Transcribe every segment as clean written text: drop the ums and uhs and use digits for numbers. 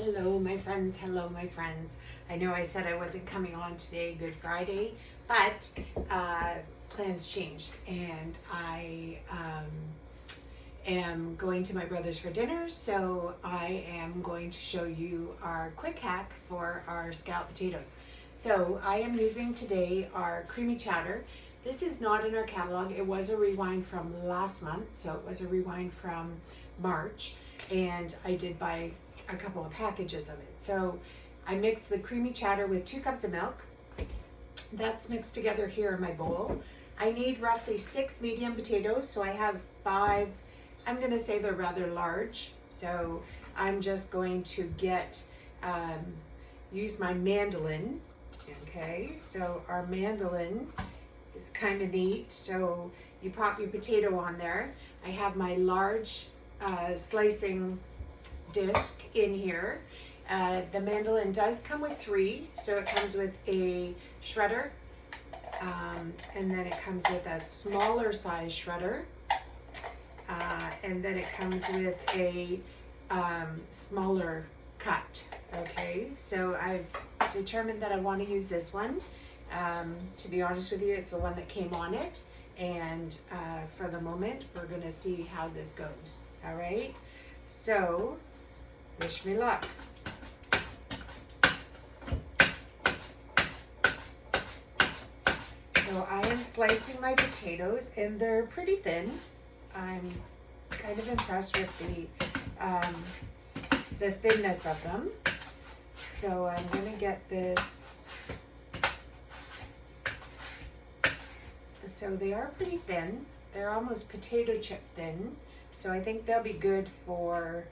Hello, my friends. Hello, my friends. I know I said I wasn't coming on today, Good Friday, but plans changed, and I am going to my brother's for dinner, so I am going to show you our quick hack for our scalloped potatoes. So I am using today our creamy chowder. This is not in our catalog. It was a rewind from last month, so it was a rewind from March, and I did buy a couple of packages of it. So I mixed the creamy chowder with 2 cups of milk. That's mixed together here in my bowl. I need roughly 6 medium potatoes, so I have 5. I'm going to say they're rather large, so I'm just going to use my mandolin. Okay, so our mandolin is kind of neat. So you pop your potato on there. I have my large slicing disc in here. The mandolin does come with 3, so it comes with a shredder, and then it comes with a smaller size shredder, and then it comes with a smaller cut. Okay, so I've determined that I want to use this one. To be honest with you, it's the one that came on it, and for the moment we're going to see how this goes. All right, so wish me luck. So I am slicing my potatoes, and they're pretty thin. I'm kind of impressed with the thinness of them. So I'm going to get this. So they are pretty thin. They're almost potato chip thin. So I think they'll be good for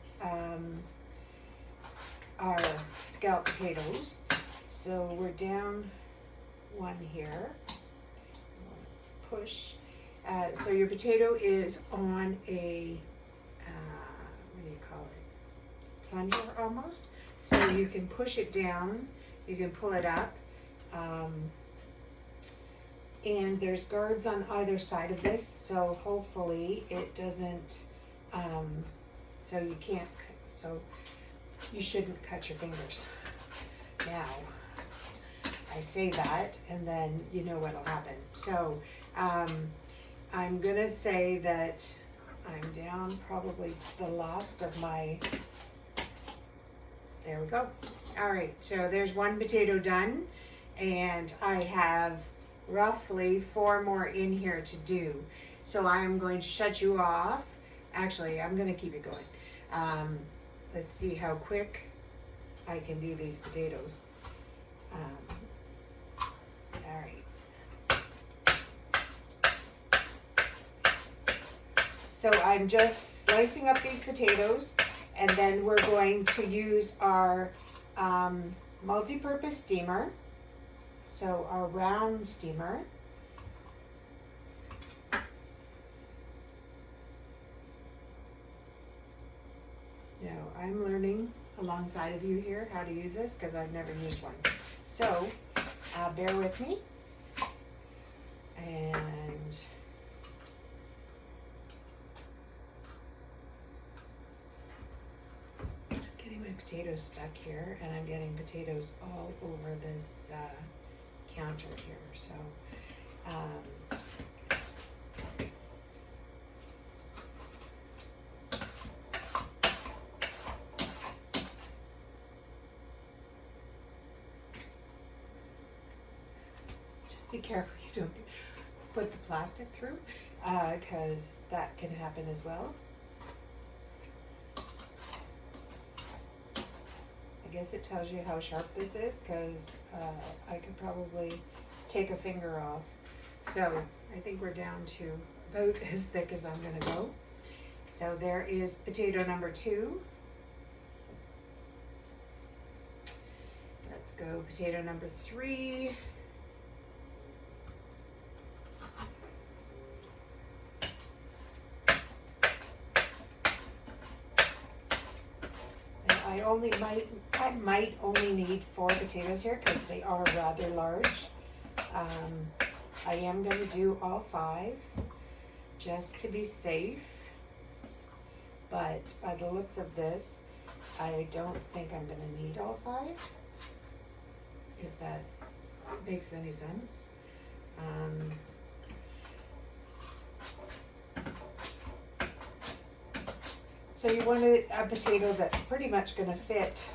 our scalloped potatoes. So we're down 1 here. Push. So your potato is on a, what do you call it? Plunger almost. So you can push it down, you can pull it up, and there's guards on either side of this, so hopefully it doesn't, so you shouldn't cut your fingers. Now, I say that, and then you know what'll happen. So, I'm gonna say that I'm down probably to the last of my, there we go. All right, so there's 1 potato done, and I have roughly 4 more in here to do. So I'm going to shut you off. Actually, I'm gonna keep it going. Let's see how quick I can do these potatoes. All right. So I'm just slicing up these potatoes, and then we're going to use our multi-purpose steamer. So our round steamer. Now I'm learning alongside of you here how to use this because I've never used one. So bear with me. And getting my potatoes stuck here, and I'm getting potatoes all over this counter here. So just be careful you don't put the plastic through, because that can happen as well. I guess it tells you how sharp this is, because I could probably take a finger off. So I think we're down to about as thick as I'm going to go. So there is potato number 2. Let's go potato number 3. I might only need 4 potatoes here because they are rather large. I am going to do all 5 just to be safe, but by the looks of this, I don't think I'm gonna need all 5, if that makes any sense. So you want a potato that's pretty much gonna fit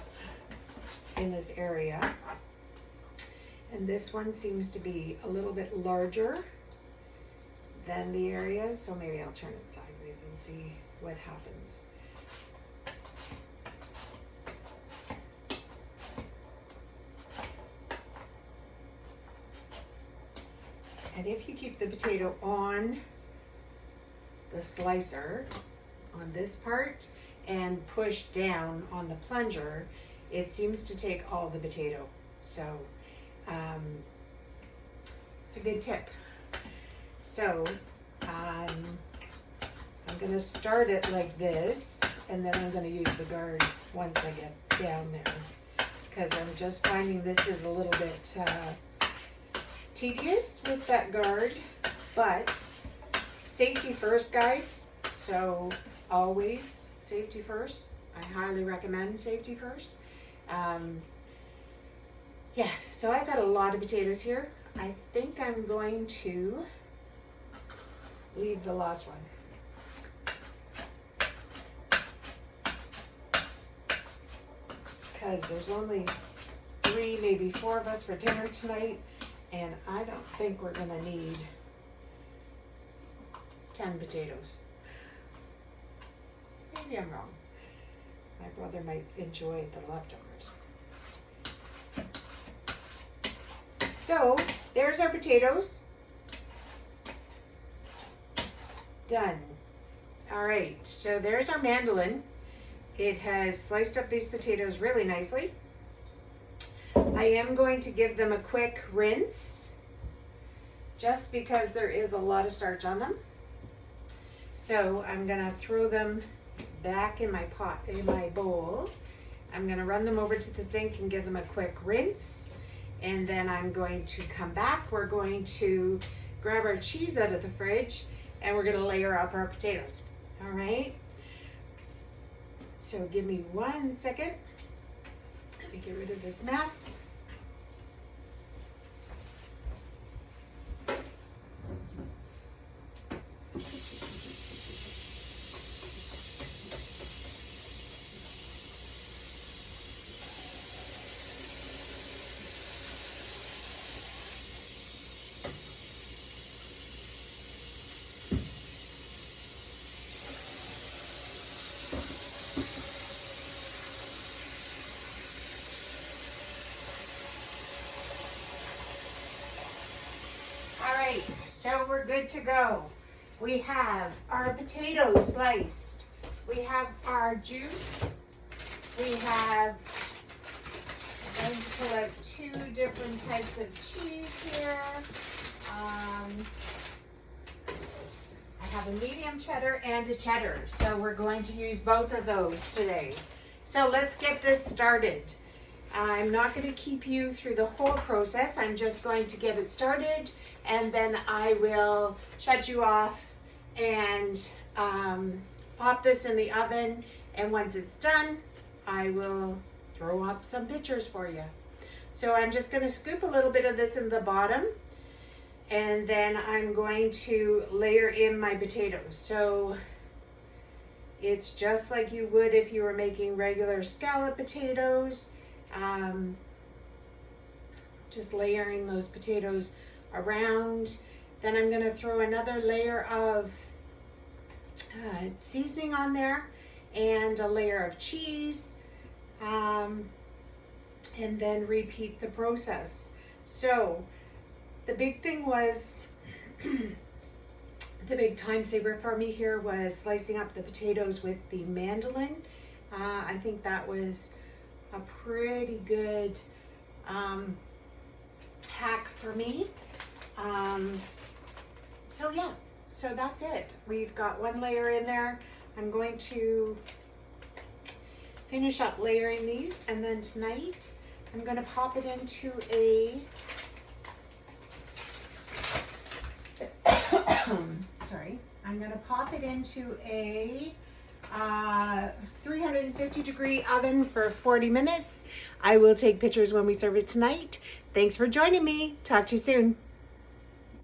in this area. And this one seems to be a little bit larger than the area, so maybe I'll turn it sideways and see what happens. And if you keep the potato on the slicer, on this part, and push down on the plunger, it seems to take all the potato. So it's a good tip. So I'm gonna start it like this, and then I'm gonna use the guard once I get down there, because I'm just finding this is a little bit tedious with that guard, but safety first, guys. So always safety first. I highly recommend safety first. Yeah, so I've got a lot of potatoes here. I think I'm going to leave the last one. Because there's only 3, maybe 4 of us for dinner tonight, and I don't think we're gonna need 10 potatoes. Maybe I'm wrong. My brother might enjoy the leftovers. So there's our potatoes. Done. All right, so there's our mandolin. It has sliced up these potatoes really nicely. I am going to give them a quick rinse, just because there is a lot of starch on them. So I'm gonna throw them back in my pot, in my bowl. I'm gonna run them over to the sink and give them a quick rinse. And then I'm going to come back. We're going to grab our cheese out of the fridge, and we're gonna layer up our potatoes. All right? So give me 1 second. Let me get rid of this mess. So we're good to go. We have our potatoes sliced. We have our juice. We have, I'm going to pull out 2 different types of cheese here. I have a medium cheddar and a cheddar. So we're going to use both of those today. So let's get this started. I'm not going to keep you through the whole process. I'm just going to get it started, and then I will shut you off and pop this in the oven. And once it's done, I will throw up some pictures for you. So I'm just going to scoop a little bit of this in the bottom, and then I'm going to layer in my potatoes. So it's just like you would if you were making regular scallop potatoes. Just layering those potatoes around. Then I'm going to throw another layer of seasoning on there, and a layer of cheese, and then repeat the process. So the big thing was, the big time saver for me here was slicing up the potatoes with the mandolin. I think that was a pretty good hack for me. So yeah, so that's it. We've got 1 layer in there. I'm going to finish up layering these, and then tonight I'm going to pop it into a sorry, I'm going to pop it into a 350 degree oven for 40 minutes. I will take pictures when we serve it tonight. Thanks for joining me. Talk to you soon.